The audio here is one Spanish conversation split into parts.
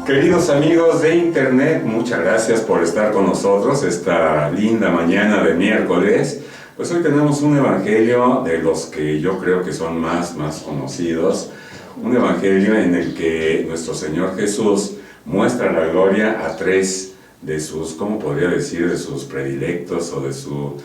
Queridos amigos de internet, muchas gracias por estar con nosotros esta linda mañana de miércoles. Pues hoy tenemos un evangelio de los que yo creo que son más conocidos, un evangelio en el que nuestro Señor Jesús muestra la gloria a tres de sus, ¿cómo podría decir?, de sus predilectos o de sus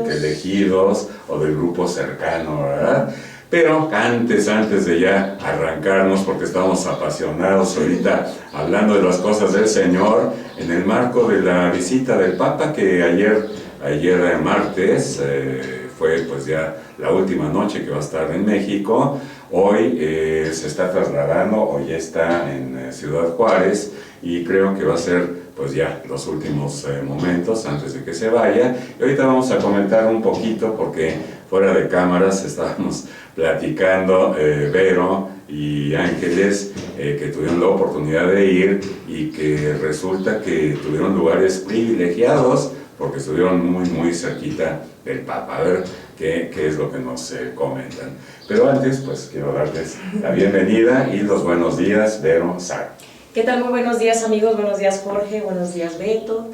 elegidos o del grupo cercano, ¿verdad? Pero antes de ya arrancarnos, porque estamos apasionados ahorita hablando de las cosas del Señor, en el marco de la visita del Papa, que ayer martes, fue pues ya la última noche que va a estar en México. Hoy se está trasladando, hoy está en Ciudad Juárez, y creo que va a ser pues ya los últimos momentos antes de que se vaya. Y ahorita vamos a comentar un poquito, porque fuera de cámaras estábamos platicando Vero y Ángeles, que tuvieron la oportunidad de ir y que resulta que tuvieron lugares privilegiados porque estuvieron muy cerquita del Papa. A ver qué es lo que nos comentan. Pero antes, pues quiero darles la bienvenida y los buenos días, Vero, Sara. ¿Qué tal? Muy buenos días, amigos. Buenos días, Jorge. Buenos días, Beto.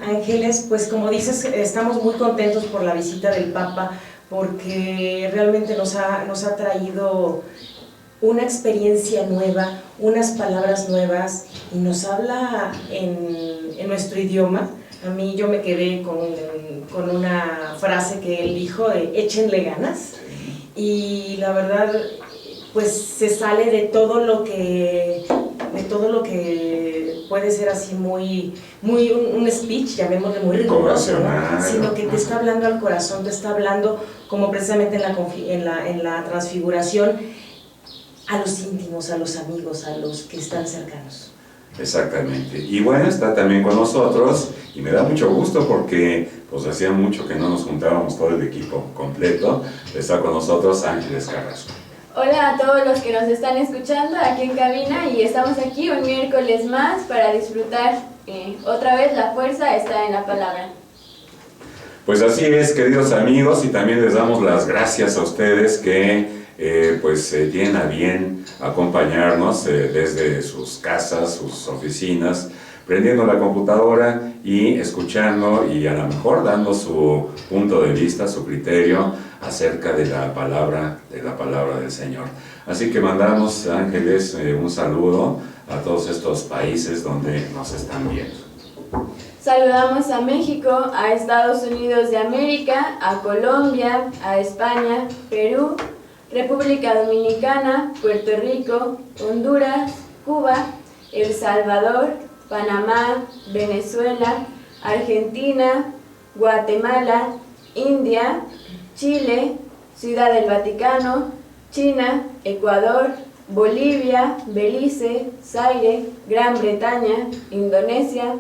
Ángeles, pues como dices, estamos muy contentos por la visita del Papa, porque realmente nos ha traído una experiencia nueva, unas palabras nuevas, y nos habla en nuestro idioma. A mí yo me quedé con una frase que él dijo, de échenle ganas, y la verdad pues se sale de todo lo que puede ser así muy un speech, llamémosle muy riguroso, ¿no? Sino que te está hablando al corazón, te está hablando como precisamente en la transfiguración, a los íntimos, a los amigos, a los que están cercanos. Exactamente. Y bueno, está también con nosotros, y me da mucho gusto porque pues hacía mucho que no nos juntábamos todo el equipo completo. Está con nosotros Ángeles Carrasco. Hola a todos los que nos están escuchando aquí en cabina, y estamos aquí un miércoles más para disfrutar. Otra vez la fuerza está en la palabra. Pues así es, queridos amigos, y también les damos las gracias a ustedes que tienen a bien acompañarnos desde sus casas, sus oficinas, prendiendo la computadora y escuchando, y a lo mejor dando su punto de vista, su criterio acerca de la palabra del Señor. Así que mandamos, Ángeles, un saludo a todos estos países donde nos están viendo. Saludamos a México, a Estados Unidos de América, a Colombia, a España, Perú, República Dominicana, Puerto Rico, Honduras, Cuba, El Salvador, Panamá, Venezuela, Argentina, Guatemala, India, Chile, Ciudad del Vaticano, China, Ecuador, Bolivia, Belice, Zaire, Gran Bretaña, Indonesia,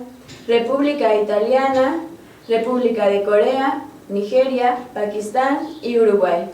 República Italiana, República de Corea, Nigeria, Pakistán y Uruguay.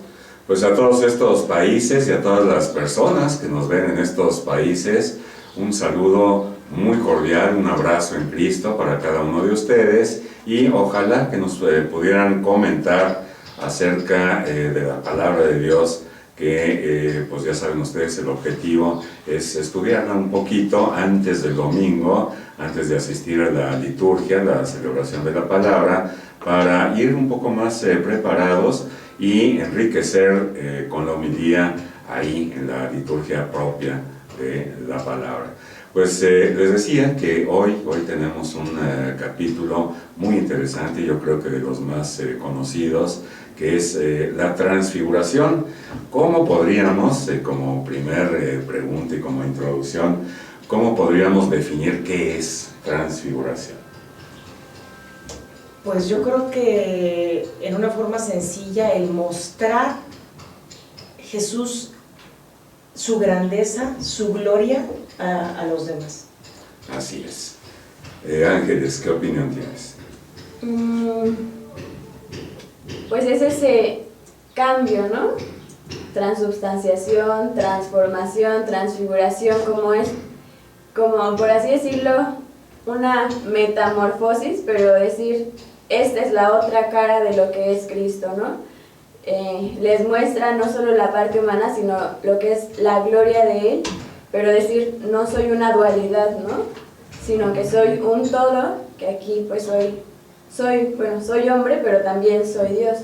Pues a todos estos países y a todas las personas que nos ven en estos países, un saludo muy cordial, un abrazo en Cristo para cada uno de ustedes, y ojalá que nos pudieran comentar acerca de la palabra de Dios, que pues ya saben ustedes, el objetivo es estudiarla un poquito antes del domingo, antes de asistir a la liturgia, la celebración de la palabra, para ir un poco más preparados y enriquecer con la homilía ahí en la liturgia propia de la palabra. Pues les decía que hoy tenemos un capítulo muy interesante, yo creo que de los más conocidos, que es la transfiguración. ¿Cómo podríamos, como primer pregunta y como introducción, cómo podríamos definir qué es transfiguración? Pues yo creo que en una forma sencilla, el mostrar Jesús, su grandeza, su gloria a los demás. Así es. Ángeles, ¿qué opinión tienes? Pues es ese cambio, ¿no? Transubstanciación, transformación, transfiguración, como por así decirlo, una metamorfosis, pero decir, esta es la otra cara de lo que es Cristo, ¿no? Les muestra no solo la parte humana, sino lo que es la gloria de Él, pero decir, no soy una dualidad, ¿no? Sino que soy un todo, que aquí pues soy hombre, pero también soy Dios.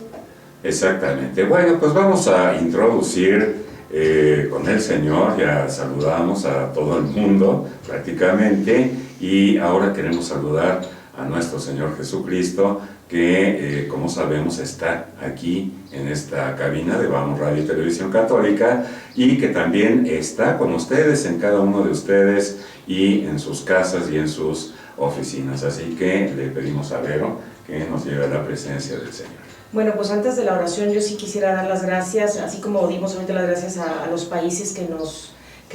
Exactamente. Bueno, pues vamos a introducir con el Señor, ya saludamos a todo el mundo prácticamente, y ahora queremos saludar a nuestro Señor Jesucristo, que como sabemos está aquí en esta cabina de Vamos Radio y Televisión Católica, y que también está con ustedes, en cada uno de ustedes, y en sus casas y en sus oficinas. Así que le pedimos a Vero que nos lleve a la presencia del Señor. Bueno, pues antes de la oración yo sí quisiera dar las gracias, así como dimos ahorita las gracias a los países que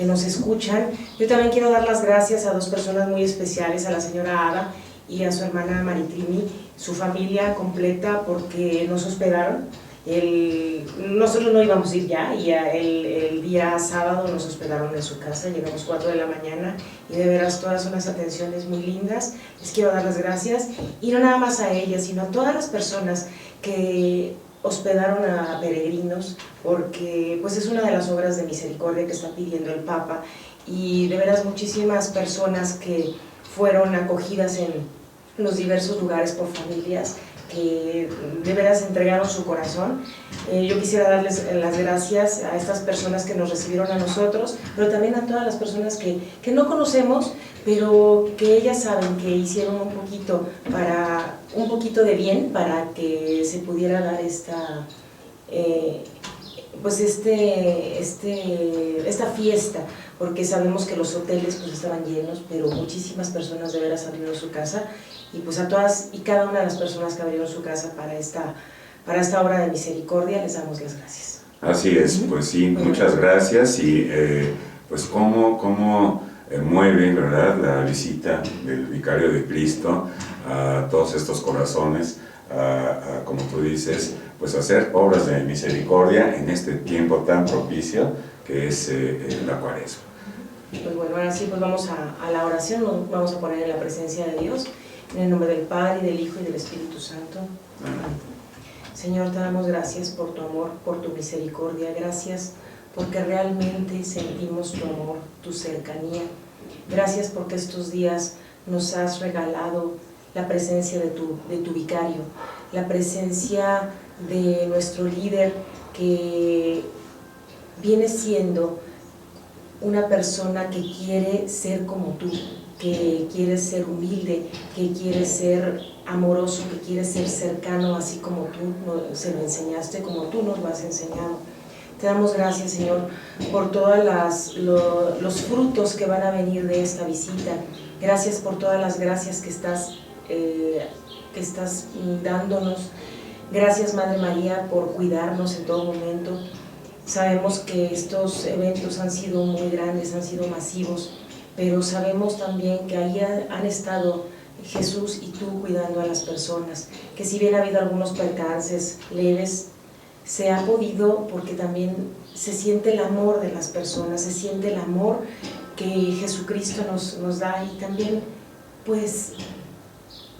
nos escuchan. Yo también quiero dar las gracias a dos personas muy especiales, a la señora Ada y a su hermana Maritrimi, su familia completa, porque nos hospedaron. Nosotros no íbamos a ir ya, y el día sábado nos hospedaron en su casa, llegamos 4 de la mañana, y de veras todas unas atenciones muy lindas. Les quiero dar las gracias, y no nada más a ellas, sino a todas las personas que hospedaron a peregrinos, porque pues es una de las obras de misericordia que está pidiendo el Papa, y de veras muchísimas personas que fueron acogidas en los diversos lugares por familias, que de veras entregaron su corazón. Yo quisiera darles las gracias a estas personas que nos recibieron a nosotros, pero también a todas las personas que no conocemos, pero que ellas saben que hicieron un poquito de bien para que se pudiera dar esta fiesta, porque sabemos que los hoteles pues estaban llenos, pero muchísimas personas de veras abrieron su casa, y pues a todas y cada una de las personas que abrieron su casa para esta obra de misericordia les damos las gracias. Así es, pues sí, muchas gracias, y pues cómo mueve, ¿verdad?, la visita del Vicario de Cristo a todos estos corazones, como tú dices, pues hacer obras de misericordia en este tiempo tan propicio que es la Cuaresma. Pues bueno, ahora sí, pues vamos a la oración, nos vamos a poner en la presencia de Dios, en el nombre del Padre, y del Hijo, y del Espíritu Santo. Amén. Señor, te damos gracias por tu amor, por tu misericordia, gracias porque realmente sentimos tu amor, tu cercanía. Gracias porque estos días nos has regalado la presencia de tu vicario, la presencia de nuestro líder, que viene siendo una persona que quiere ser como tú, que quiere ser humilde, que quiere ser amoroso, que quiere ser cercano, así como tú se lo enseñaste, como tú nos lo has enseñado. Te damos gracias, Señor, por todos los frutos que van a venir de esta visita. Gracias por todas las gracias que estás dándonos. Gracias, Madre María, por cuidarnos en todo momento. Sabemos que estos eventos han sido muy grandes, han sido masivos, pero sabemos también que ahí han estado Jesús y tú cuidando a las personas, que si bien ha habido algunos percances leves, se ha podido, porque también se siente el amor de las personas, se siente el amor que Jesucristo nos da, y también pues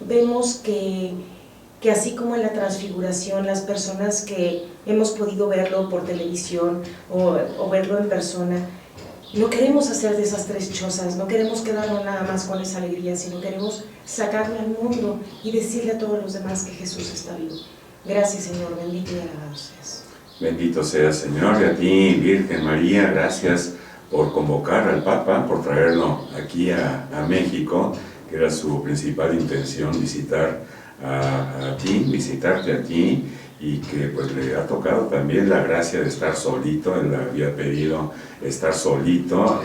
vemos que así como en la transfiguración, las personas que hemos podido verlo por televisión o verlo en persona, no queremos hacer de esas 3 chozas, no queremos quedarnos nada más con esa alegría, sino queremos sacarla al mundo y decirle a todos los demás que Jesús está vivo. Gracias, Señor, bendito y alabado seas. Bendito seas, Señor, y a ti, Virgen María, gracias por convocar al Papa, por traerlo aquí a México, que era su principal intención, visitarte a ti, y que pues le ha tocado también la gracia de estar solito. Él había pedido estar solito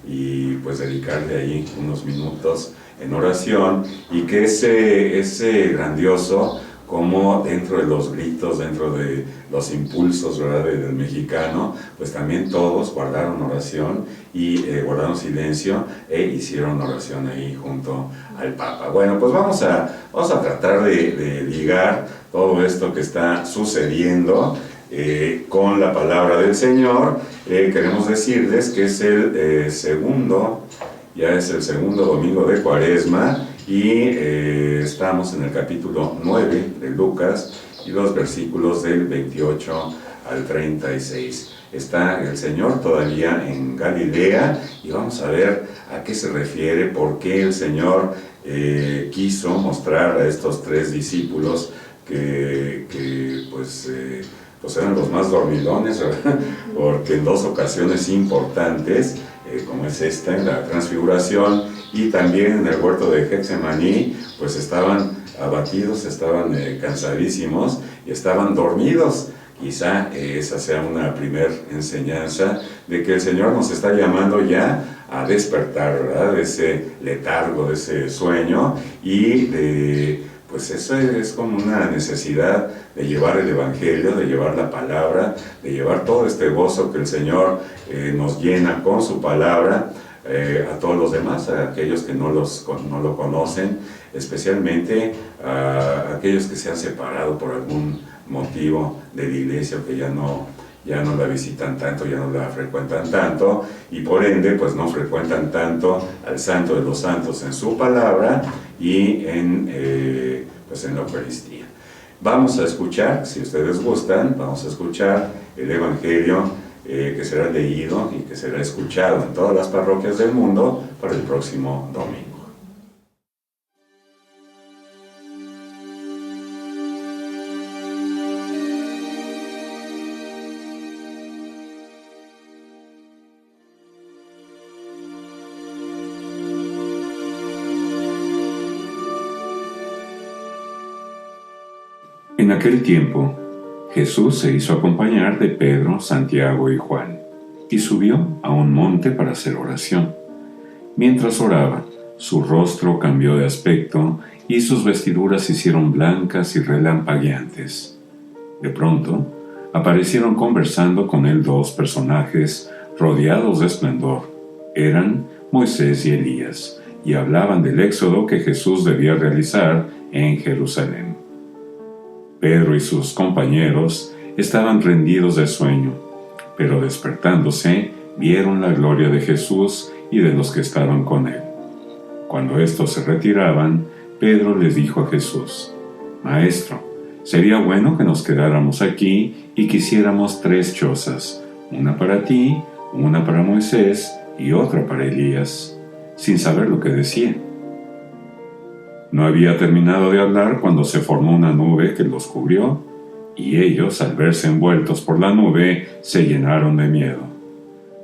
y pues dedicarle ahí unos minutos en oración, y que ese grandioso, como dentro de los gritos, dentro de los impulsos, ¿verdad?, del mexicano, pues también todos guardaron oración y guardaron silencio hicieron oración ahí junto al Papa. Bueno, pues vamos a tratar de ligar todo esto que está sucediendo con la palabra del Señor. Queremos decirles que es el segundo domingo de Cuaresma, y estamos en el capítulo 9 de Lucas, y los versículos del 28 al 36. está el Señor todavía en Galilea y vamos a ver a qué se refiere, por qué el Señor quiso mostrar a estos 3 discípulos que pues eran los más dormilones, ¿verdad? Porque en 2 ocasiones importantes, como es esta, en la transfiguración y también en el huerto de Getsemaní, pues estaban abatidos, estaban cansadísimos y estaban dormidos. Quizá esa sea una primera enseñanza de que el Señor nos está llamando ya a despertar, ¿verdad? De ese letargo, de ese sueño, y pues eso es como una necesidad de llevar el Evangelio, de llevar la palabra, de llevar todo este gozo que el Señor nos llena con su palabra a todos los demás, a aquellos que no lo conocen, especialmente a aquellos que se han separado por algún motivo de la iglesia, que ya no la visitan tanto, ya no la frecuentan tanto, y por ende pues no frecuentan tanto al Santo de los Santos en su palabra y en la Eucaristía. Vamos a escuchar, si ustedes gustan, vamos a escuchar el Evangelio que será leído y que será escuchado en todas las parroquias del mundo para el próximo domingo. En aquel tiempo, Jesús se hizo acompañar de Pedro, Santiago y Juan, y subió a un monte para hacer oración. Mientras oraba, su rostro cambió de aspecto y sus vestiduras se hicieron blancas y relampagueantes. De pronto, aparecieron conversando con él 2 personajes rodeados de esplendor. Eran Moisés y Elías, y hablaban del éxodo que Jesús debía realizar en Jerusalén. Pedro y sus compañeros estaban rendidos de sueño, pero despertándose vieron la gloria de Jesús y de los que estaban con él. Cuando éstos se retiraban, Pedro les dijo a Jesús: «Maestro, sería bueno que nos quedáramos aquí y que hiciéramos 3 chozas, una para ti, una para Moisés y otra para Elías», sin saber lo que decía. No había terminado de hablar cuando se formó una nube que los cubrió, y ellos, al verse envueltos por la nube, se llenaron de miedo.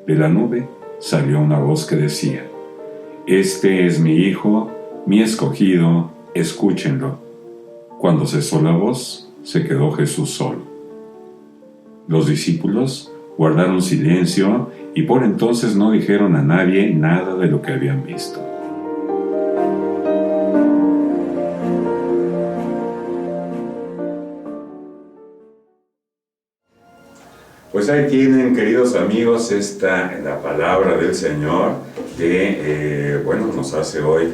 De la nube salió una voz que decía: «Este es mi Hijo, mi escogido, escúchenlo». Cuando cesó la voz, se quedó Jesús solo. Los discípulos guardaron silencio y por entonces no dijeron a nadie nada de lo que habían visto. Pues ahí tienen, queridos amigos, la palabra del Señor que, nos hace hoy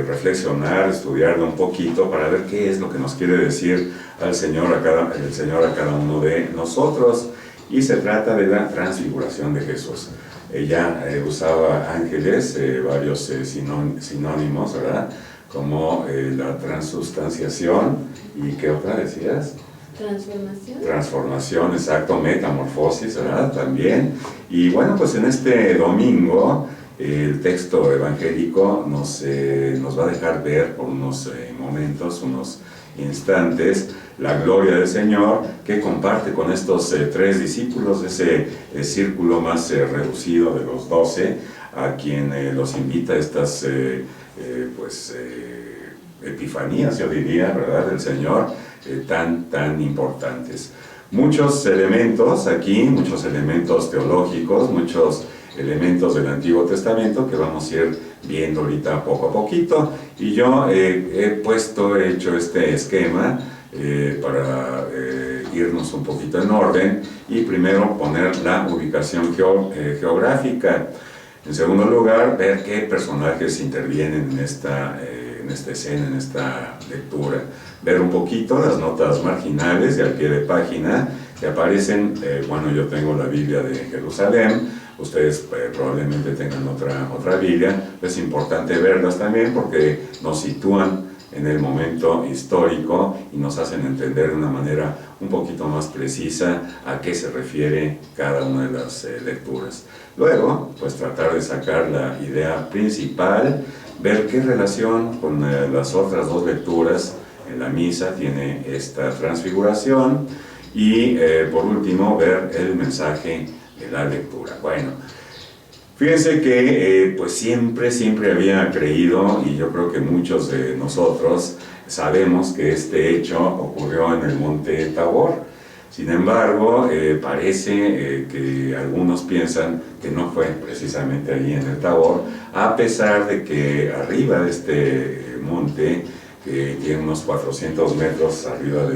reflexionar, estudiarla un poquito para ver qué es lo que nos quiere decir el Señor a cada uno de nosotros. Y se trata de la transfiguración de Jesús. Ella usaba ángeles, varios sinónimos, ¿verdad? Como la transustanciación, ¿y qué otra decías? Transformación, exacto, metamorfosis, ¿verdad? También. Y bueno, pues en este domingo el texto evangélico nos va a dejar ver por unos momentos, unos instantes, la gloria del Señor que comparte con estos 3 discípulos, ese círculo más reducido de los 12, a quien los invita a estas epifanías, yo diría, ¿verdad?, del Señor, tan importantes. Muchos elementos aquí, muchos elementos teológicos, muchos elementos del Antiguo Testamento que vamos a ir viendo ahorita poco a poquito, y yo he hecho este esquema para irnos un poquito en orden y primero poner la ubicación geográfica. En segundo lugar, ver qué personajes intervienen en esta escena, en esta lectura. Ver un poquito las notas marginales y al pie de página que aparecen. Yo tengo la Biblia de Jerusalén, ustedes probablemente tengan otra Biblia. Es importante verlas también porque nos sitúan en el momento histórico y nos hacen entender de una manera un poquito más precisa a qué se refiere cada una de las lecturas. Luego, pues tratar de sacar la idea principal, ver qué relación con las otras dos lecturas en la misa tiene esta transfiguración y por último ver el mensaje de la lectura. Bueno, fíjense que pues siempre había creído, y yo creo que muchos de nosotros sabemos que este hecho ocurrió en el monte Tabor. Sin embargo, parece que algunos piensan que no fue precisamente allí en el Tabor, a pesar de que arriba de este monte, que tiene unos 400 metros arriba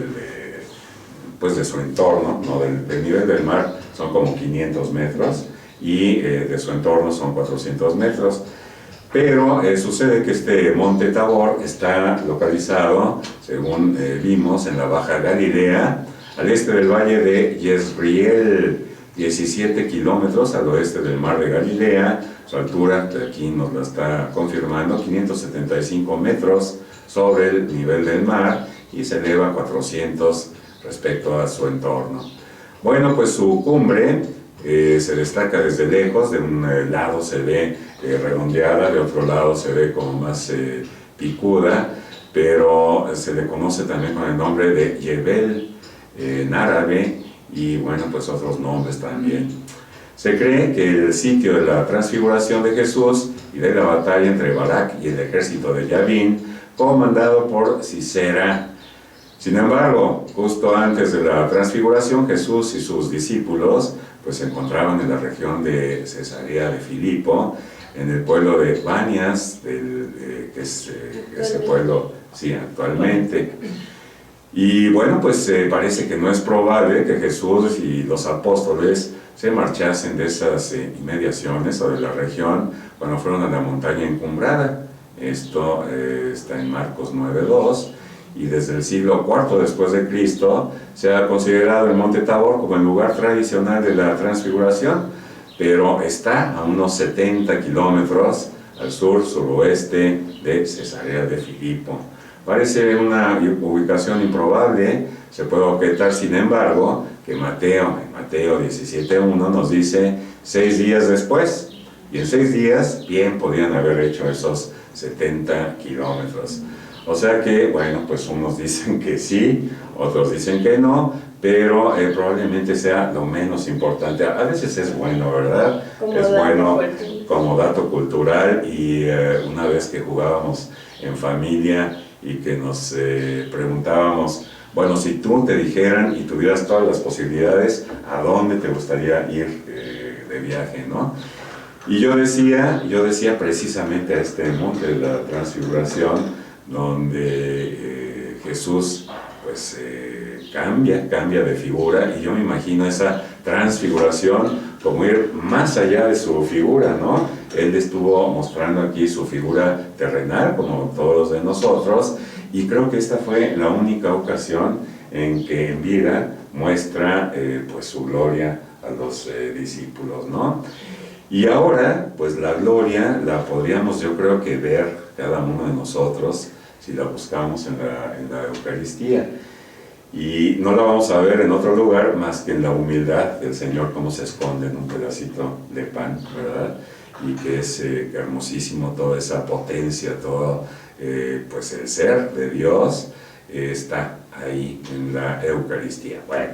pues de su entorno, ¿no? del nivel del mar son como 500 metros, y de su entorno son 400 metros. Pero sucede que este monte Tabor está localizado, según vimos, en la Baja Galilea, al este del valle de Jezreel, 17 kilómetros al oeste del mar de Galilea. Su altura, aquí nos la está confirmando, 575 metros sobre el nivel del mar, y se eleva 400 respecto a su entorno. Bueno, pues su cumbre se destaca desde lejos. De un lado se ve redondeada, de otro lado se ve como más picuda, pero se le conoce también con el nombre de Jebel en árabe, y bueno, pues otros nombres también. Se cree que el sitio de la transfiguración de Jesús y de la batalla entre Barak y el ejército de Yabín, comandado por Sisera. Sin embargo, justo antes de la transfiguración, Jesús y sus discípulos pues se encontraban en la región de Cesarea de Filipo, en el pueblo de Banias, que es ese pueblo, sí, actualmente. Y bueno, pues parece que no es probable que Jesús y los apóstoles se marchasen de esas inmediaciones o de la región cuando fueron a la montaña encumbrada. Esto está en Marcos 9:2. Y desde el siglo IV después de Cristo se ha considerado el monte Tabor como el lugar tradicional de la transfiguración, pero está a unos 70 kilómetros al sur-suroeste de Cesarea de Filipo. Parece una ubicación improbable. Se puede objetar, sin embargo, que en Mateo 17:1 nos dice 6 días después, y en 6 días bien podían haber hecho esos 70 kilómetros. O sea que, bueno, pues unos dicen que sí, otros dicen que no, pero probablemente sea lo menos importante. A veces es bueno, ¿verdad? Es bueno como dato cultural. Y una vez que jugábamos en familia y que nos preguntábamos, bueno, si tú te dijeran y tuvieras todas las posibilidades, ¿a dónde te gustaría ir de viaje, no? Y yo decía precisamente a este monte de la Transfiguración, donde Jesús pues cambia de figura, y yo me imagino esa transfiguración como ir más allá de su figura, ¿no? Él estuvo mostrando aquí su figura terrenal, como todos los de nosotros, y creo que esta fue la única ocasión en que en vida muestra pues su gloria a los discípulos, ¿no? Y ahora, pues la gloria la podríamos, yo creo que ver cada uno de nosotros si la buscamos en la Eucaristía. Y no la vamos a ver en otro lugar más que en la humildad del Señor, cómo se esconde en un pedacito de pan, ¿verdad? Y que es hermosísimo, toda esa potencia, todo pues el ser de Dios está ahí en la Eucaristía. Bueno,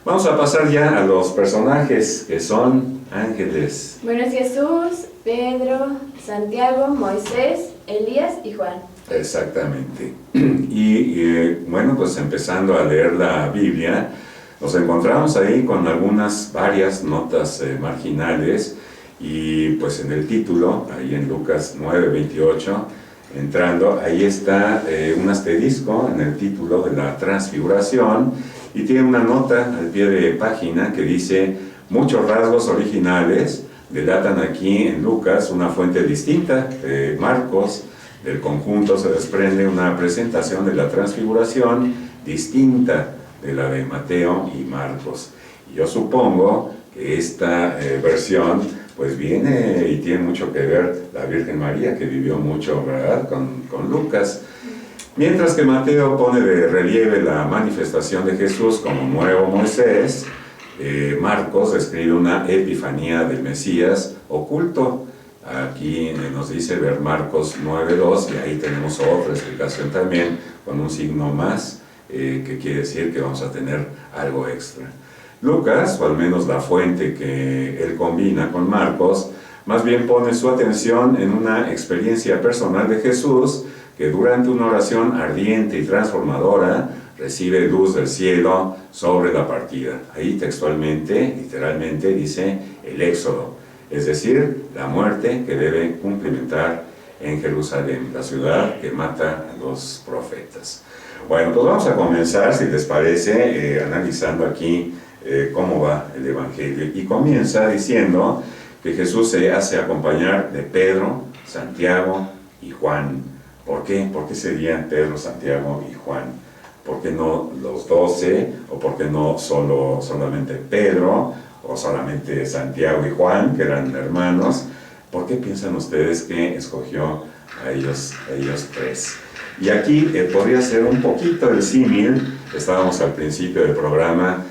vamos a pasar ya a los personajes que son ángeles. Bueno, es Jesús, Pedro, Santiago, Moisés, Elías y Juan. Exactamente. Y bueno, pues empezando a leer la Biblia, nos encontramos ahí con varias notas marginales, y pues en el título, ahí en Lucas 9:28, entrando, ahí está un asterisco en el título de la Transfiguración, y tiene una nota al pie de página que dice: muchos rasgos originales delatan aquí en Lucas una fuente distinta de Marcos. Del conjunto se desprende una presentación de la Transfiguración distinta de la de Mateo y Marcos. Y yo supongo que esta versión pues viene y tiene mucho que ver la Virgen María, que vivió mucho, ¿verdad?, con Lucas. Mientras que Mateo pone de relieve la manifestación de Jesús como nuevo Moisés, Marcos describe una epifanía del Mesías oculto. Aquí nos dice ver Marcos 9:2, y ahí tenemos otra explicación también con un signo más, que quiere decir que vamos a tener algo extra. Lucas, o al menos la fuente que él combina con Marcos, más bien pone su atención en una experiencia personal de Jesús que durante una oración ardiente y transformadora recibe luz del cielo sobre la partida. Ahí textualmente, literalmente dice el éxodo, es decir, la muerte que debe cumplimentar en Jerusalén, la ciudad que mata a los profetas. Bueno, pues vamos a comenzar, si les parece, analizando aquí cómo va el Evangelio. Y comienza diciendo que Jesús se hace acompañar de Pedro, Santiago y Juan. ¿Por qué? ¿Por qué serían Pedro, Santiago y Juan? ¿Por qué no los 12? ¿O por qué no solamente Pedro? ¿O solamente Santiago y Juan, que eran hermanos? ¿Por qué piensan ustedes que escogió a ellos tres? Y aquí podría ser un poquito el símil. Estábamos al principio del programa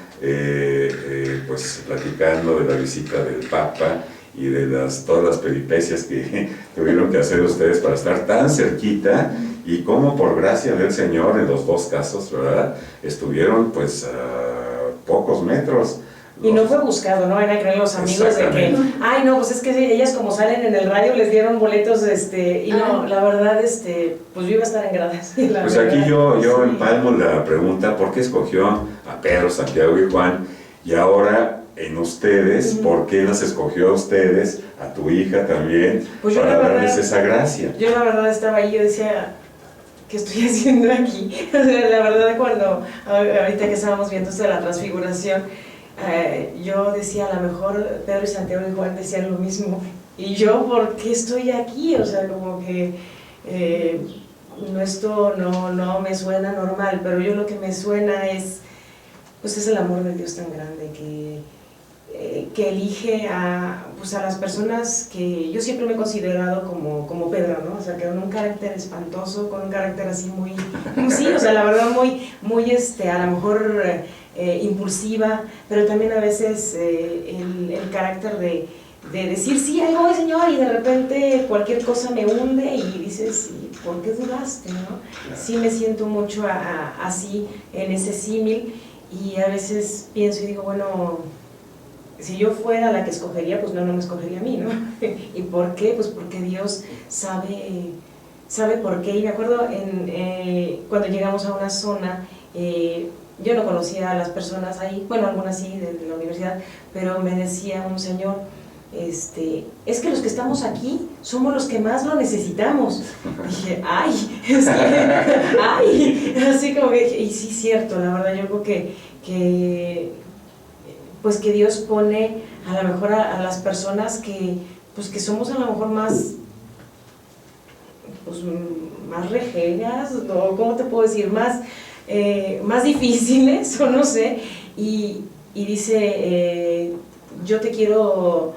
pues platicando de la visita del Papa y de todas las peripecias que tuvieron que hacer ustedes para estar tan cerquita, y cómo por gracia del Señor en los dos casos, ¿verdad?, estuvieron pues a pocos metros. Y no fue buscado, ¿no? Van a creer los amigos de que, ay, no, pues es que ellas como salen en el radio les dieron boletos, y no, la verdad, pues yo iba a estar en gradas. Pues aquí yo empalmo la pregunta, ¿por qué escogió a Pedro, Santiago y Juan? Y ahora en ustedes, ¿por qué las escogió a ustedes, a tu hija también, pues para darles esa gracia? Yo la verdad estaba ahí, yo decía, ¿qué estoy haciendo aquí? O sea, la verdad, ahorita que estábamos viendo esto de la transfiguración, yo decía, a lo mejor Pedro y Santiago y Juan decían lo mismo, y yo, ¿por qué estoy aquí? O sea, como que esto no me suena normal, pero yo lo que me suena es el amor de Dios tan grande que elige pues a las personas que yo siempre me he considerado como Pedro, ¿no? O sea, que con un carácter espantoso, con un carácter así muy sí, o sea, la verdad muy a lo mejor impulsiva, pero también a veces el carácter de decir, sí, ahí voy, Señor, y de repente cualquier cosa me hunde y dices, ¿por qué dudaste, no? Claro. Sí me siento mucho así, en ese símil, y a veces pienso y digo, bueno, si yo fuera la que escogería, pues no me escogería a mí, ¿no? ¿Y por qué? Pues porque Dios sabe por qué. Y me acuerdo cuando llegamos a una zona, yo no conocía a las personas ahí, bueno, algunas sí de la universidad, pero me decía un señor, es que los que estamos aquí somos los que más lo necesitamos. Dije, ay, así como que dije, y sí, cierto, la verdad, yo creo que Dios pone a lo mejor a las personas que somos a lo mejor más rejegas, o ¿cómo te puedo decir? Más difíciles, o no sé, y dice, yo te quiero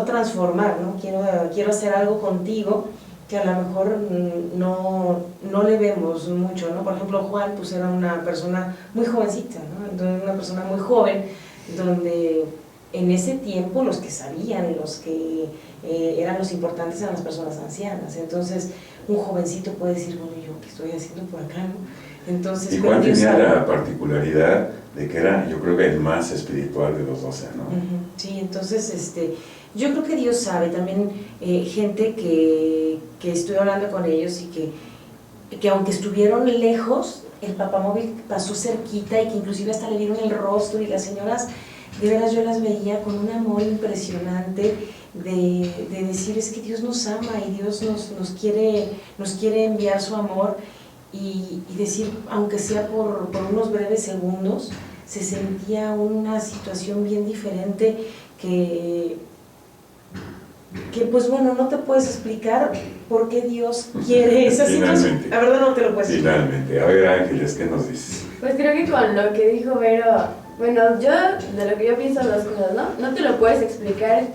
transformar, ¿no? Quiero hacer algo contigo que a lo mejor no le vemos mucho, ¿no? Por ejemplo, Juan pues era una persona muy jovencita, ¿no? Entonces, una persona muy joven, donde en ese tiempo los que sabían, los que eran los importantes eran las personas ancianas. Entonces, un jovencito puede decir, bueno, ¿yo qué estoy haciendo por acá, no? Entonces, y Juan tenía la particularidad de que era, yo creo que el más espiritual de los 12, ¿no? Sí, entonces, yo creo que Dios sabe, también gente que estoy hablando con ellos y que aunque estuvieron lejos, el papamóvil pasó cerquita y que inclusive hasta le vieron el rostro, y las señoras, de veras yo las veía con un amor impresionante de decir, es que Dios nos ama y Dios nos quiere enviar su amor, y decir, aunque sea por unos breves segundos, se sentía una situación bien diferente que pues bueno, no te puedes explicar por qué Dios quiere esa situación. La verdad no te lo puedes explicar. Finalmente. A ver, Ángeles, ¿qué nos dices? Pues creo que con lo que dijo Vero, bueno, de lo que yo pienso dos cosas, ¿no? No te lo puedes explicar,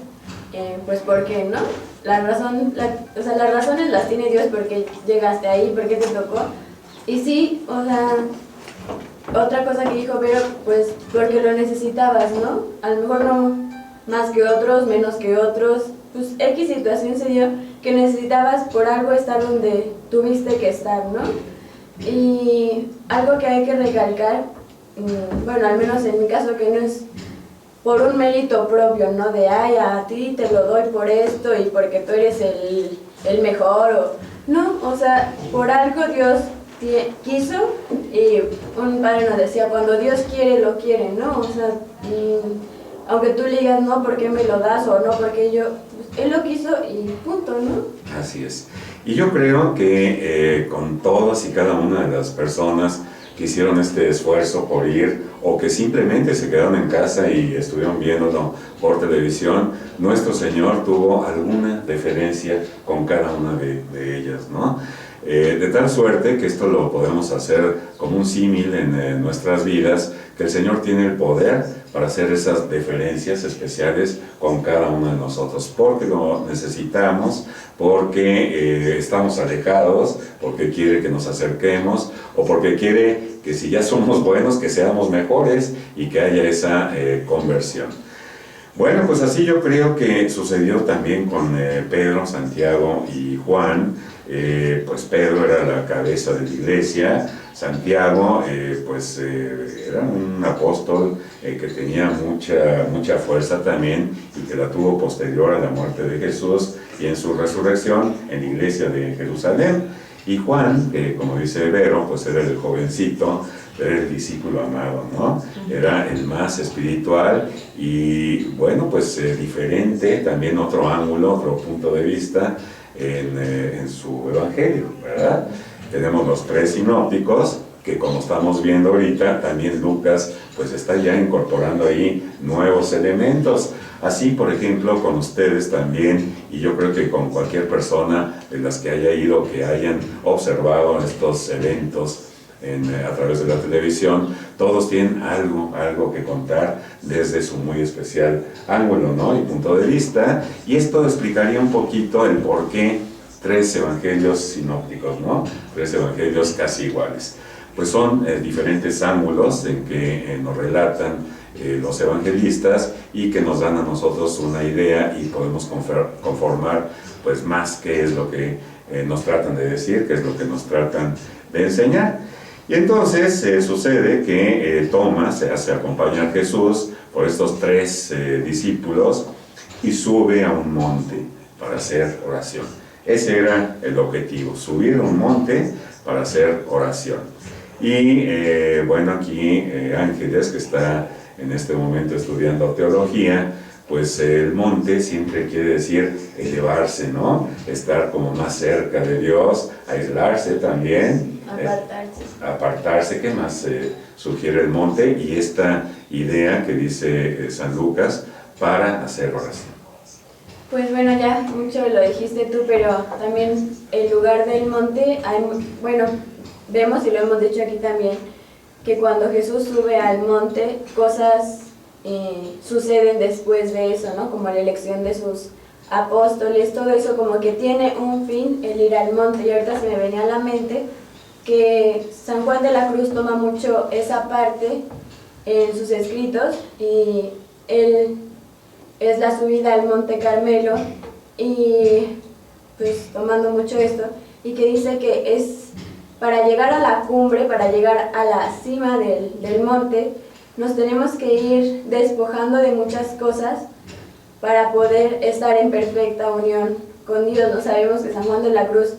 pues por qué, ¿no? o sea, las razones las tiene Dios porque llegaste ahí, porque te tocó. Y sí, o sea, otra cosa que dijo Vero, pues porque lo necesitabas, ¿no? A lo mejor no más que otros, menos que otros, pues X situación se dio que necesitabas por algo estar donde tuviste que estar, ¿no? Y algo que hay que recalcar, bueno, al menos en mi caso, que no es por un mérito propio, ¿no? De, ay, a ti te lo doy por esto y porque tú eres el mejor, o... No, o sea, por algo Dios quiso, y un padre nos decía, cuando Dios quiere, lo quiere, ¿no? O sea, aunque tú le digas, no, ¿por qué me lo das? O no, porque yo, pues, Él lo quiso y punto, ¿no? Así es. Y yo creo que con todas y cada una de las personas que hicieron este esfuerzo por ir o que simplemente se quedaron en casa y estuvieron viéndolo por televisión, nuestro Señor tuvo alguna deferencia con cada una de ellas, ¿no? De tal suerte que esto lo podemos hacer como un símil en nuestras vidas, que el Señor tiene el poder para hacer esas deferencias especiales con cada uno de nosotros, porque lo necesitamos, porque estamos alejados, porque quiere que nos acerquemos, o porque quiere que si ya somos buenos, que seamos mejores y que haya esa conversión. Bueno, pues así yo creo que sucedió también con Pedro, Santiago y Juan. Pues Pedro era la cabeza de la iglesia, Santiago era un apóstol que tenía mucha fuerza también y que la tuvo posterior a la muerte de Jesús y en su resurrección en la iglesia de Jerusalén. Y Juan, como dice Vero, pues era el jovencito, era el discípulo amado, ¿no? Era el más espiritual y bueno, pues diferente, también otro ángulo, otro punto de vista en su evangelio, ¿verdad? Tenemos los tres sinópticos, que como estamos viendo ahorita, también Lucas pues está ya incorporando ahí nuevos elementos. Así, por ejemplo, con ustedes también, y yo creo que con cualquier persona de las que haya ido, que hayan observado estos eventos a través de la televisión, todos tienen algo que contar desde su muy especial ángulo, ¿no? Y punto de vista, y esto explicaría un poquito el por qué tres evangelios sinópticos, ¿no? Tres evangelios casi iguales. Pues son diferentes ángulos en que nos relatan los evangelistas y que nos dan a nosotros una idea y podemos conformar pues más qué es lo que nos tratan de decir, qué es lo que nos tratan de enseñar. Y entonces sucede que Tomás se hace acompañar a Jesús por estos tres discípulos y sube a un monte para hacer oración. Ese era el objetivo, subir a un monte para hacer oración. Y bueno, aquí Ángeles, que está en este momento estudiando teología, pues el monte siempre quiere decir elevarse, ¿no? Estar como más cerca de Dios, aislarse también. Apartarse, ¿qué más sugiere el monte? Y esta idea que dice San Lucas para hacer oración. Pues bueno, ya mucho lo dijiste tú, pero también el lugar del monte, bueno, vemos y lo hemos dicho aquí también, que cuando Jesús sube al monte, cosas suceden después de eso, ¿no? Como la elección de sus apóstoles, todo eso como que tiene un fin, el ir al monte. Y ahorita se me venía a la mente que San Juan de la Cruz toma mucho esa parte en sus escritos, y él es la subida al Monte Carmelo, y pues tomando mucho esto, y que dice que es para llegar a la cumbre, para llegar a la cima del monte, nos tenemos que ir despojando de muchas cosas para poder estar en perfecta unión con Dios. No sabemos que San Juan de la Cruz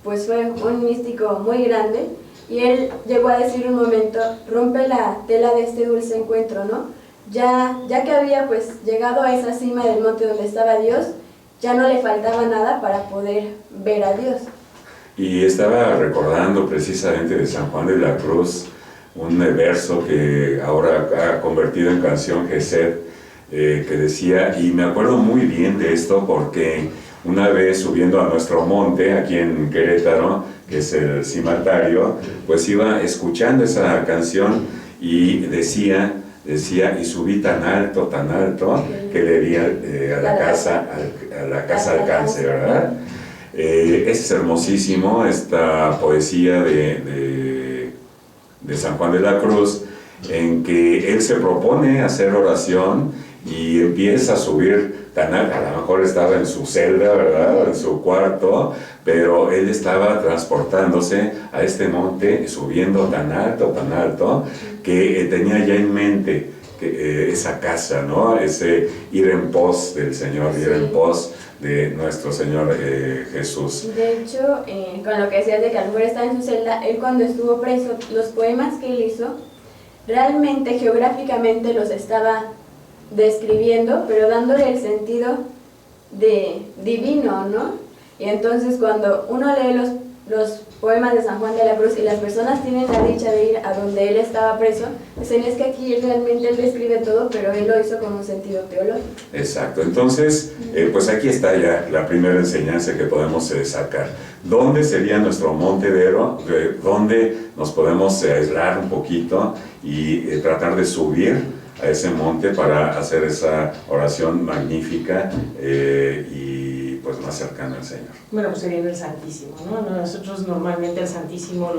pues fue un místico muy grande, y él llegó a decir un momento, rompe la tela de este dulce encuentro, ¿no? Ya que había pues llegado a esa cima del monte donde estaba Dios, ya no le faltaba nada para poder ver a Dios. Y estaba recordando precisamente de San Juan de la Cruz un verso que ahora ha convertido en canción Gesed, que decía, y me acuerdo muy bien de esto porque una vez subiendo a nuestro monte aquí en Querétaro, que es el cimatario, pues iba escuchando esa canción y decía decía, y subí tan alto, que le di a la casa alcance, ¿verdad? Es hermosísimo esta poesía de San Juan de la Cruz, en que él se propone hacer oración y empieza a subir tan alto. A lo mejor estaba en su celda, ¿verdad?, en su cuarto, pero él estaba transportándose a este monte, subiendo tan alto, que tenía ya en mente esa casa, ¿no? Ese ir en pos del Señor, ir en pos de nuestro Señor Jesús. De hecho, con lo que decías de que a lo mejor estaba en su celda, él cuando estuvo preso, los poemas que él hizo, realmente geográficamente los estaba describiendo, pero dándole el sentido de divino, ¿no? Y entonces cuando uno lee los poemas de San Juan de la Cruz y las personas tienen la dicha de ir a donde él estaba preso, dicen es que aquí realmente él describe todo, pero él lo hizo con un sentido teológico. Exacto, entonces pues aquí está ya la primera enseñanza que podemos sacar. ¿Dónde sería nuestro monte Vero? ¿Dónde nos podemos aislar un poquito y tratar de subir a ese monte para hacer esa oración magnífica y pues más cercana al Señor? Bueno, pues sería en el Santísimo, ¿no? Nosotros normalmente el Santísimo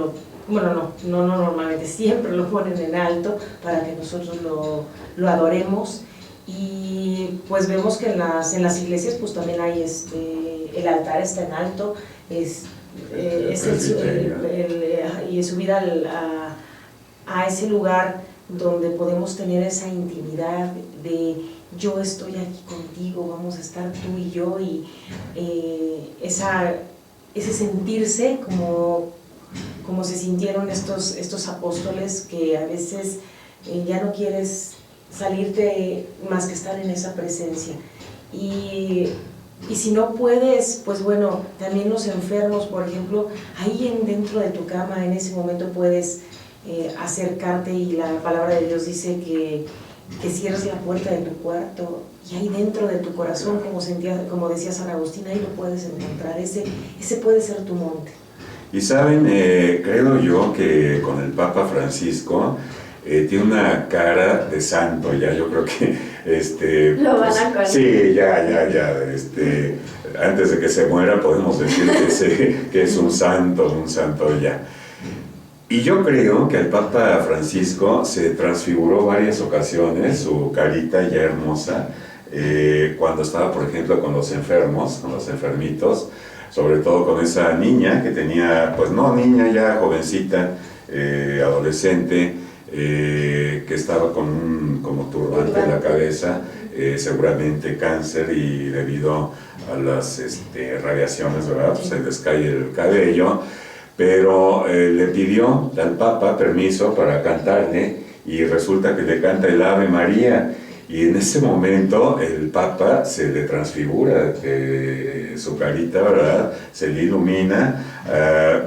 no normalmente, siempre lo ponen en alto para que nosotros lo adoremos. Y pues vemos que en las iglesias pues también hay el altar está en alto, y es subida a ese lugar donde podemos tener esa intimidad de yo estoy aquí contigo, vamos a estar tú y yo, y ese sentirse como se sintieron estos apóstoles, que a veces ya no quieres salirte más que estar en esa presencia. Y si no puedes, pues bueno, también los enfermos, por ejemplo, ahí dentro de tu cama en ese momento puedes acercarte, y la palabra de Dios dice que cierres la puerta de tu cuarto y ahí dentro de tu corazón, como decía San Agustín, ahí lo puedes encontrar, ese puede ser tu monte. Y saben, creo yo que con el Papa Francisco tiene una cara de santo ya, yo creo que lo van a conocer. Sí, ya, antes de que se muera podemos decir que es un santo ya. Y yo creo que el Papa Francisco se transfiguró varias ocasiones, su carita ya hermosa, cuando estaba, por ejemplo, con los enfermitos, sobre todo con esa niña que tenía, pues no niña, ya jovencita, adolescente, que estaba con un como turbante en la cabeza, seguramente cáncer, y debido a las radiaciones, ¿verdad?, pues se les cae el cabello. Pero le pidió al Papa permiso para cantarle, y resulta que le canta el Ave María, y en ese momento el Papa se le transfigura, su carita, ¿verdad?, se le ilumina.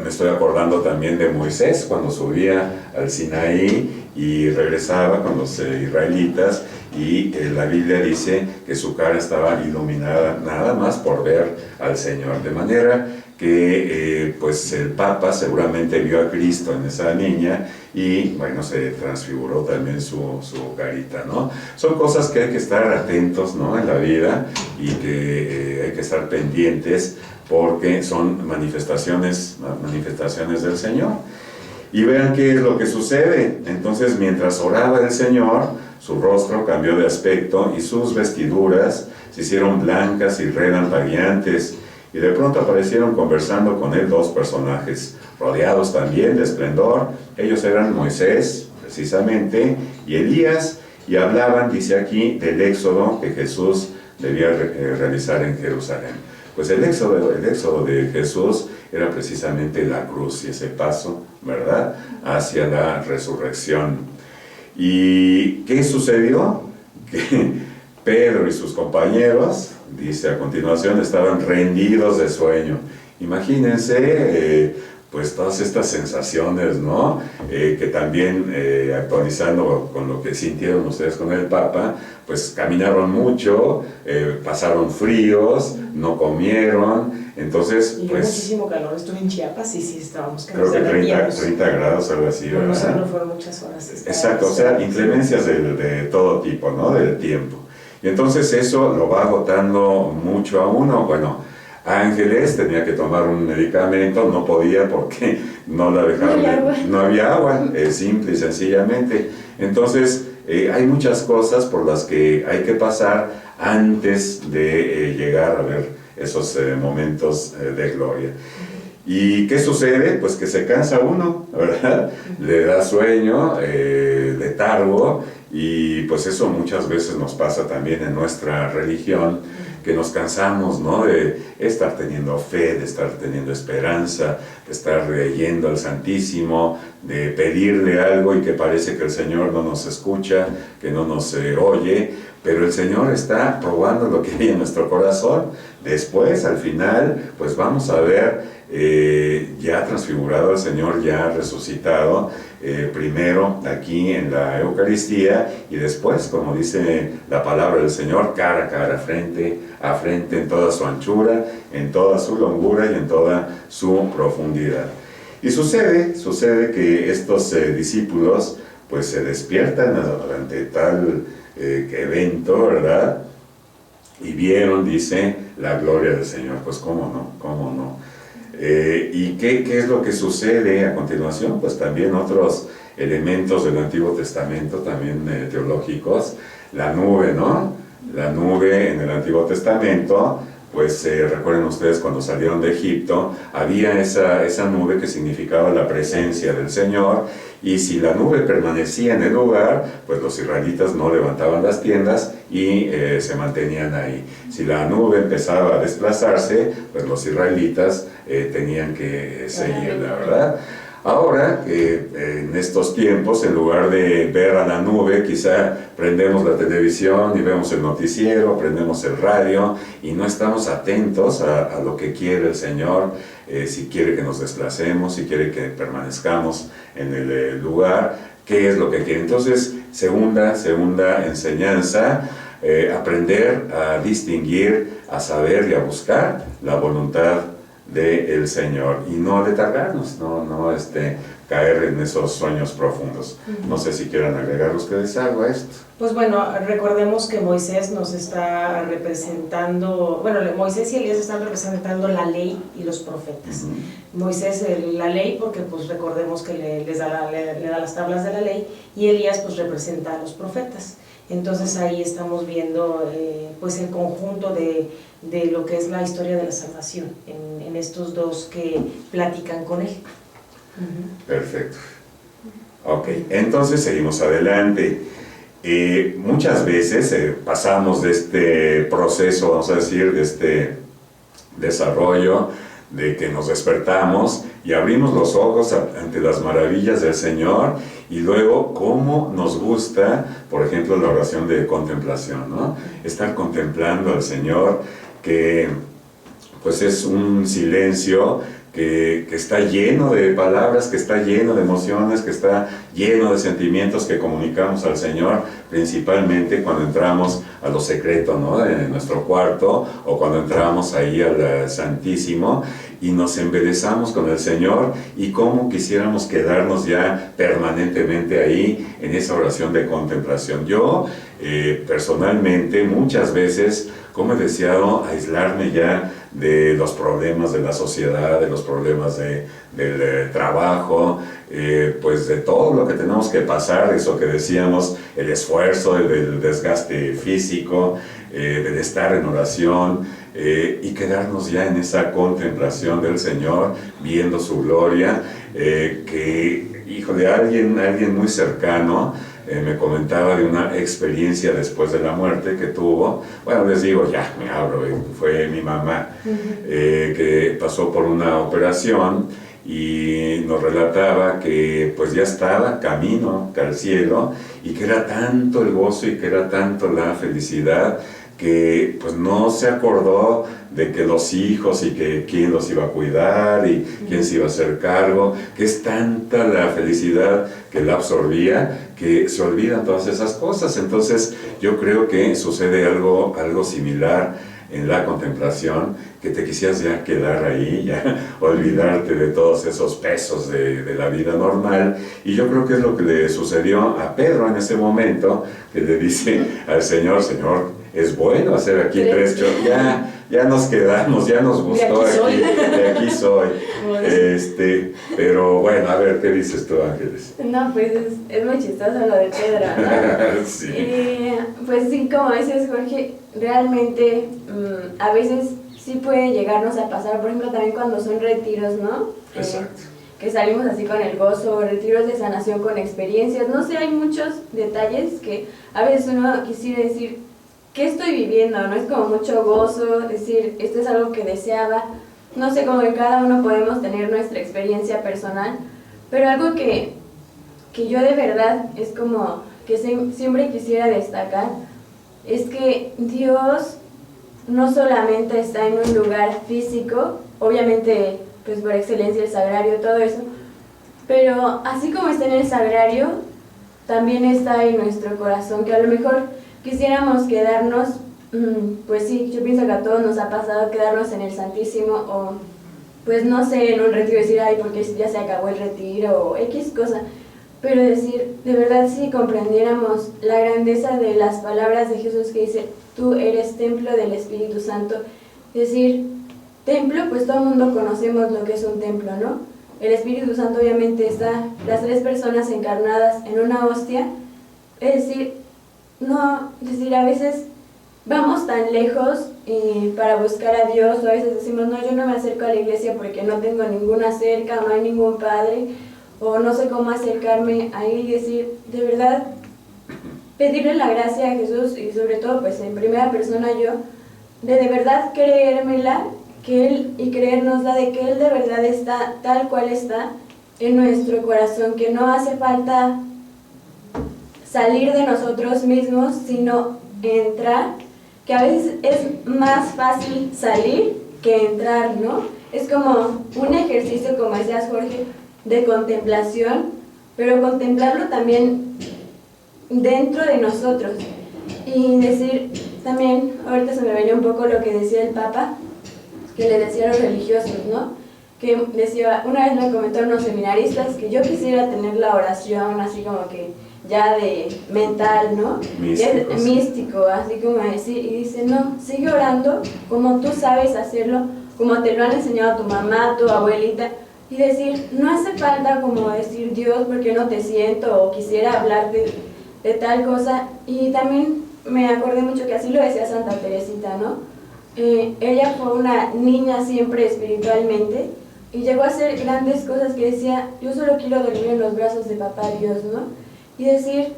Me estoy acordando también de Moisés cuando subía al Sinaí y regresaba con los israelitas, y la Biblia dice que su cara estaba iluminada nada más por ver al Señor, de manera que pues el Papa seguramente vio a Cristo en esa niña, y bueno, se transfiguró también su carita, ¿no? Son cosas que hay que estar atentos, ¿no?, en la vida, y que hay que estar pendientes, porque son manifestaciones del Señor. Y vean qué es lo que sucede. Entonces, mientras oraba el Señor, su rostro cambió de aspecto y sus vestiduras se hicieron blancas y relampagueantes. Y de pronto aparecieron conversando con él dos personajes, rodeados también de esplendor. Ellos eran Moisés, precisamente, y Elías, y hablaban, dice aquí, del éxodo que Jesús debía realizar en Jerusalén. Pues el éxodo de Jesús era precisamente la cruz y ese paso, ¿verdad?, hacia la resurrección. ¿Y qué sucedió? Que Pedro y sus compañeros, dice a continuación, estaban rendidos de sueño. Imagínense, pues todas estas sensaciones, ¿no? Que también actualizando con lo que sintieron ustedes con el Papa, pues caminaron mucho, pasaron fríos, no comieron, entonces Y pues muchísimo calor, estuve en Chiapas y sí estábamos que creo nos que 30 derretíamos. grados, algo así, Por nosotros ¿verdad? fueron muchas horas. Exacto, o sea, inclemencias de todo tipo, ¿no? Del tiempo. Y entonces eso lo va agotando mucho a uno. Bueno, Ángeles tenía que tomar un medicamento, no podía porque no la dejaron. No había agua. No había agua, simple y sencillamente. Entonces, hay muchas cosas por las que hay que pasar antes de llegar a ver esos momentos de gloria. ¿Y qué sucede? Pues que se cansa uno, ¿verdad? Le da sueño, letargo, y pues eso muchas veces nos pasa también en nuestra religión, que nos cansamos, ¿no? De estar teniendo fe, de estar teniendo esperanza, de estar yendo al Santísimo, de pedirle algo y que parece que el Señor no nos escucha, que no nos oye, pero el Señor está probando lo que hay en nuestro corazón. Después, al final, pues vamos a ver ya transfigurado al Señor, ya resucitado, primero aquí en la Eucaristía y después, como dice la palabra del Señor, cara a cara, frente a frente, en toda su anchura, en toda su longura y en toda su profundidad. Y sucede que estos discípulos pues se despiertan ante tal evento, ¿verdad? Y vieron, dice, la gloria del Señor. Pues cómo no. ¿Y qué es lo que sucede a continuación? Pues también otros elementos del Antiguo Testamento, también teológicos. La nube, ¿no? La nube en el Antiguo Testamento, pues recuerden ustedes cuando salieron de Egipto, había esa nube que significaba la presencia del Señor, y si la nube permanecía en el lugar, pues los israelitas no levantaban las tiendas y se mantenían ahí. Si la nube empezaba a desplazarse, pues los israelitas tenían que seguirla, ¿verdad? Ahora, en estos tiempos, en lugar de ver a la nube, quizá prendemos la televisión y vemos el noticiero, prendemos el radio y no estamos atentos a lo que quiere el Señor, si quiere que nos desplacemos, si quiere que permanezcamos en el lugar, qué es lo que quiere. Entonces, segunda enseñanza, aprender a distinguir, a saber y a buscar la voluntad del Señor y no letargarnos, no caer en esos sueños profundos. No sé si quieran agregar ustedes algo a esto. Pues bueno, recordemos que Moisés nos está representando, bueno, Moisés y Elías están representando la ley y los profetas. Moisés la ley porque pues recordemos que le da las tablas de la ley, y Elías pues representa a los profetas. Entonces ahí estamos viendo pues el conjunto de lo que es la historia de la salvación en estos dos que platican con él. Perfecto. Ok, entonces seguimos adelante. Muchas veces pasamos de este proceso, vamos a decir, de este desarrollo, de que nos despertamos y abrimos los ojos ante las maravillas del Señor, y luego cómo nos gusta, por ejemplo, la oración de contemplación, ¿no? Estar contemplando al Señor, que pues es un silencio que está lleno de palabras, que está lleno de emociones, que está lleno de sentimientos que comunicamos al Señor, principalmente cuando entramos a lo secreto, ¿no? En nuestro cuarto, o cuando entramos ahí al Santísimo y nos embelezamos con el Señor, y cómo quisiéramos quedarnos ya permanentemente ahí en esa oración de contemplación. Yo personalmente muchas veces, como he deseado aislarme ya de los problemas de la sociedad, de los problemas del trabajo, pues de todo lo que tenemos que pasar, eso que decíamos, el esfuerzo, el desgaste físico, del estar en oración, y quedarnos ya en esa contemplación del Señor, viendo su gloria, que, híjole, alguien muy cercano me comentaba de una experiencia después de la muerte que tuvo. Bueno, les digo, ya me abro, fue mi mamá, que pasó por una operación y nos relataba que pues ya estaba camino al cielo, y que era tanto el gozo y que era tanto la felicidad que pues no se acordó de que los hijos y que quién los iba a cuidar y quién se iba a hacer cargo, que es tanta la felicidad que la absorbía que se olvidan todas esas cosas. Entonces yo creo que sucede algo similar en la contemplación, que te quisieras ya quedar ahí, ya olvidarte de todos esos pesos de la vida normal. Y yo creo que es lo que le sucedió a Pedro en ese momento, que le dice al Señor, Señor, es bueno hacer aquí tres chozos, ya nos quedamos, ya nos gustó de aquí soy. Pero bueno, a ver, ¿qué dices tú, Ángeles? No, pues es muy chistoso lo de Pedro, ¿no? Sí. Pues sí, como dices, Jorge, realmente a veces sí puede llegarnos a pasar, por ejemplo, también cuando son retiros, ¿no? Exacto. Que salimos así con el gozo, retiros de sanación con experiencias, no sé, hay muchos detalles que a veces uno quisiera decir, ¿qué estoy viviendo? ¿No? Es como mucho gozo, decir, esto es algo que deseaba, no sé, como que cada uno podemos tener nuestra experiencia personal, pero algo que yo de verdad es como que siempre quisiera destacar, es que Dios no solamente está en un lugar físico, obviamente pues por excelencia el sagrario, todo eso, pero así como está en el sagrario, también está en nuestro corazón, que a lo mejor quisiéramos quedarnos, pues sí, yo pienso que a todos nos ha pasado quedarnos en el Santísimo o pues no sé, en un retiro decir, ay, porque ya se acabó el retiro o X cosa, pero decir, de verdad si comprendiéramos la grandeza de las palabras de Jesús que dice, tú eres templo del Espíritu Santo, decir, templo, pues todo el mundo conocemos lo que es un templo, ¿no? El Espíritu Santo obviamente está, las tres personas encarnadas en una hostia, es decir, a veces vamos tan lejos para buscar a Dios, o a veces decimos, no, yo no me acerco a la iglesia porque no tengo ninguna cerca, o no hay ningún padre, o no sé cómo acercarme a él y decir, de verdad, pedirle la gracia a Jesús y sobre todo pues en primera persona yo, de verdad creérmela, que Él y creérnosla de que Él de verdad está tal cual está en nuestro corazón, que no hace falta salir de nosotros mismos, sino entrar, que a veces es más fácil salir que entrar, ¿no? Es como un ejercicio, como decías Jorge, de contemplación, pero contemplarlo también dentro de nosotros. Y decir también, ahorita se me venía un poco lo que decía el Papa, que le decía a los religiosos, ¿no? Que decía, una vez me comentaron unos seminaristas que yo quisiera tener la oración así como que ya de mental, ¿no? Místico, así como decir, y dice, no, sigue orando como tú sabes hacerlo, como te lo han enseñado tu mamá, tu abuelita, y decir, no hace falta como decir Dios porque no te siento o quisiera hablarte de tal cosa. Y también me acordé mucho que así lo decía Santa Teresita, ¿no? Ella fue una niña siempre espiritualmente y llegó a hacer grandes cosas que decía, yo solo quiero dormir en los brazos de papá Dios, ¿no? Y decir,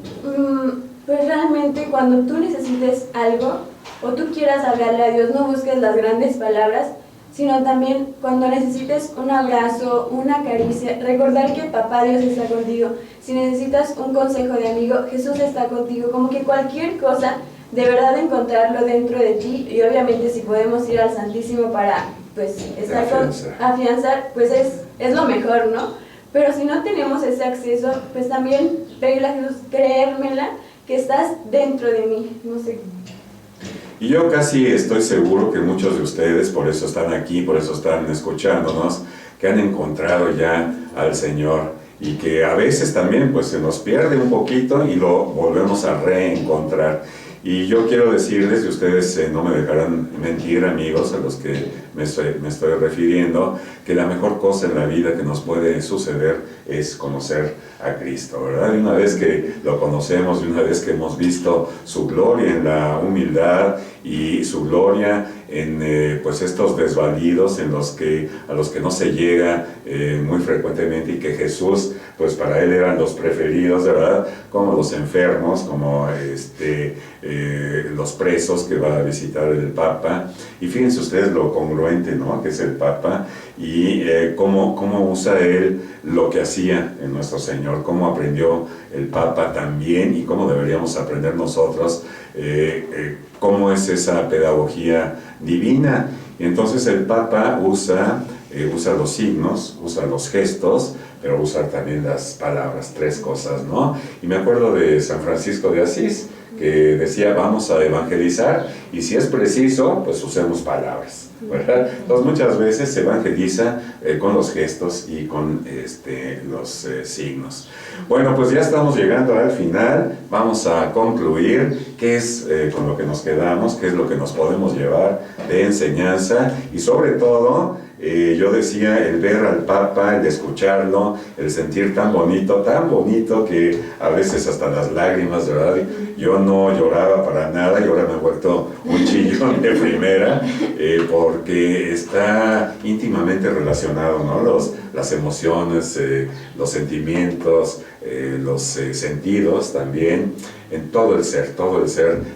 pues realmente cuando tú necesites algo o tú quieras hablarle a Dios, no busques las grandes palabras, sino también cuando necesites un abrazo, una caricia, recordar que papá Dios está contigo. Si necesitas un consejo de amigo, Jesús está contigo, como que cualquier cosa, de verdad encontrarlo dentro de ti, y obviamente si podemos ir al Santísimo para pues estar afianzar, pues es lo mejor, ¿no? Pero si no tenemos ese acceso, pues también pedirle a Jesús, creérmela, que estás dentro de mí, no sé. Y yo casi estoy seguro que muchos de ustedes, por eso están aquí, por eso están escuchándonos, que han encontrado ya al Señor y que a veces también pues se nos pierde un poquito y lo volvemos a reencontrar. Y yo quiero decirles, y ustedes no me dejarán mentir, amigos, a los que me estoy refiriendo, que la mejor cosa en la vida que nos puede suceder es conocer a Cristo, ¿verdad? Y una vez que lo conocemos, y una vez que hemos visto su gloria en la humildad y su gloria en pues estos desvalidos a los que no se llega muy frecuentemente, y que Jesús, pues para él eran los preferidos, ¿verdad? Como los enfermos, como los presos que va a visitar el Papa. Y fíjense ustedes lo congruente influente, ¿no?, que es el Papa, y cómo usa él lo que hacía en nuestro Señor, cómo aprendió el Papa también y cómo deberíamos aprender nosotros, cómo es esa pedagogía divina. Y entonces el Papa usa los signos, usa los gestos, pero usa también las palabras, 3 cosas, ¿no? Y me acuerdo de San Francisco de Asís, que decía, vamos a evangelizar, y si es preciso, pues usemos palabras, ¿verdad? Entonces muchas veces se evangeliza con los gestos y con los signos. Bueno, pues ya estamos llegando al final, vamos a concluir qué es con lo que nos quedamos, qué es lo que nos podemos llevar de enseñanza, y sobre todo, yo decía, el ver al Papa, el escucharlo, el sentir tan bonito que a veces hasta las lágrimas, ¿verdad? Yo no lloraba para nada y ahora me he vuelto un chillón de primera, porque está íntimamente relacionado, ¿no? Las emociones, los sentimientos, los sentidos también, en todo el ser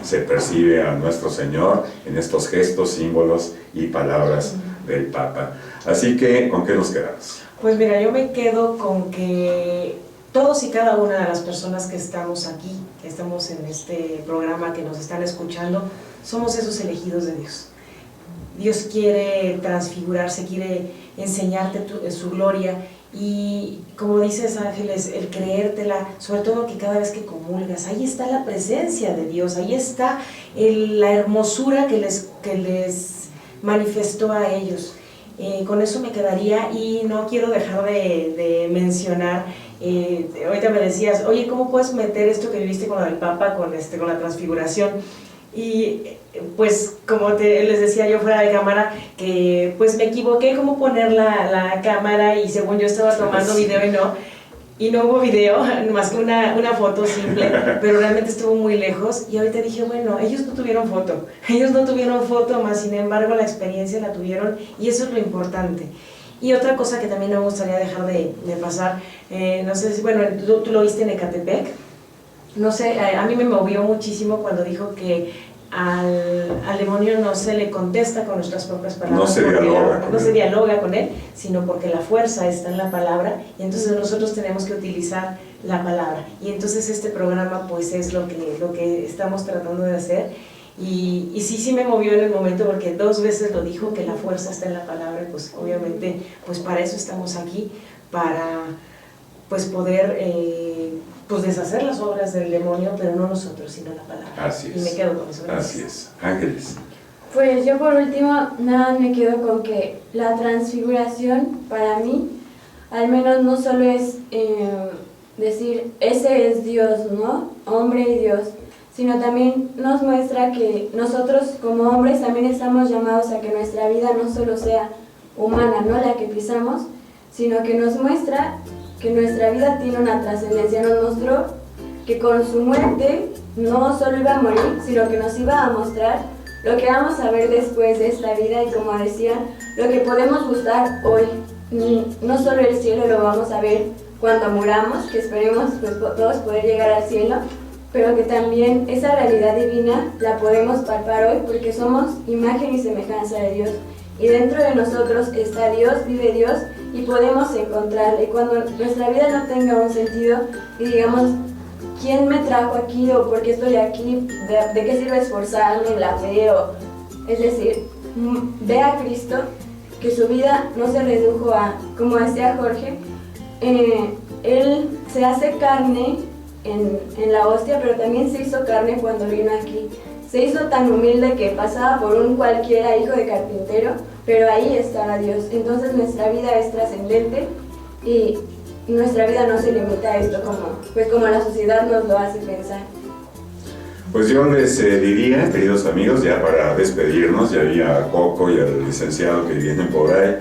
se percibe a nuestro Señor en estos gestos, símbolos y palabras del Papa. Así que, ¿con qué nos quedamos? Pues mira, yo me quedo con que todos y cada una de las personas que estamos aquí, que estamos en este programa, que nos están escuchando, somos esos elegidos de Dios. Dios quiere transfigurarse, quiere enseñarte su gloria, y como dices, Ángeles, el creértela, sobre todo que cada vez que comulgas, ahí está la presencia de Dios, ahí está la hermosura que les manifestó a ellos. Con eso me quedaría, y no quiero dejar de mencionar, ahorita me decías, oye, ¿cómo puedes meter esto que viviste con el Papa, con la transfiguración? Y pues como les decía yo fuera de cámara, que pues me equivoqué cómo poner la cámara, y según yo estaba tomando video y no hubo video, más que una foto simple, pero realmente estuvo muy lejos. Y ahorita dije, bueno, ellos no tuvieron foto, más sin embargo la experiencia la tuvieron, y eso es lo importante. Y otra cosa que también me gustaría dejar de pasar, no sé si, bueno, tú lo viste en Ecatepec, no sé, a mí me movió muchísimo cuando dijo que al demonio no se le contesta con nuestras propias palabras, no se dialoga con él, sino porque la fuerza está en la palabra, y entonces nosotros tenemos que utilizar la palabra. Y entonces este programa pues es lo que estamos tratando de hacer, y sí me movió en el momento, porque 2 veces lo dijo, que la fuerza está en la palabra, y pues obviamente pues para eso estamos aquí, para pues poder pues deshacer las obras del demonio, pero no nosotros, sino la palabra. Así es. Y me quedo con eso. Así es. Ángeles. Pues yo por último, nada, me quedo con que la transfiguración para mí, al menos no solo es decir, ese es Dios, ¿no? Hombre y Dios, sino también nos muestra que nosotros como hombres también estamos llamados a que nuestra vida no solo sea humana, ¿no?, la que pisamos, sino que nos muestra que nuestra vida tiene una trascendencia. Nos mostró que con su muerte no solo iba a morir, sino que nos iba a mostrar lo que vamos a ver después de esta vida, y como decía, lo que podemos gustar hoy. No solo el cielo lo vamos a ver cuando muramos, que esperemos pues todos poder llegar al cielo, pero que también esa realidad divina la podemos palpar hoy, porque somos imagen y semejanza de Dios, y dentro de nosotros está Dios, vive Dios, y podemos encontrarle. Y cuando nuestra vida no tenga un sentido y digamos, ¿quién me trajo aquí, o por qué estoy aquí? ¿De qué sirve esforzarme en la fe? Es decir, ve a Cristo, que su vida no se redujo a, como decía Jorge, Él se hace carne en la hostia, pero también se hizo carne cuando vino aquí. Se hizo tan humilde que pasaba por un cualquiera hijo de carpintero, pero ahí estaba Dios. Entonces nuestra vida es trascendente, y nuestra vida no se limita a esto como la sociedad nos lo hace pensar. Pues yo les diría, queridos amigos, ya para despedirnos, ya vi a Coco y al licenciado que vienen por ahí,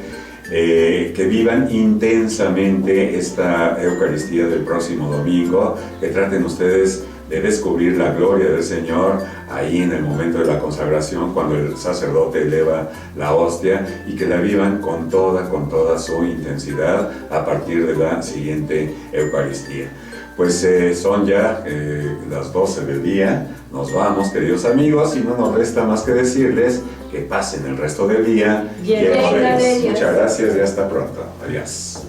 que vivan intensamente esta Eucaristía del próximo domingo, que traten ustedes de descubrir la gloria del Señor ahí en el momento de la consagración, cuando el sacerdote eleva la hostia, y que la vivan con toda su intensidad a partir de la siguiente Eucaristía. Pues son ya las 12 del día. Nos vamos, queridos amigos, y no nos resta más que decirles que pasen el resto del día Lleno lleno de de luz. Dios. Muchas gracias y hasta pronto. Adiós.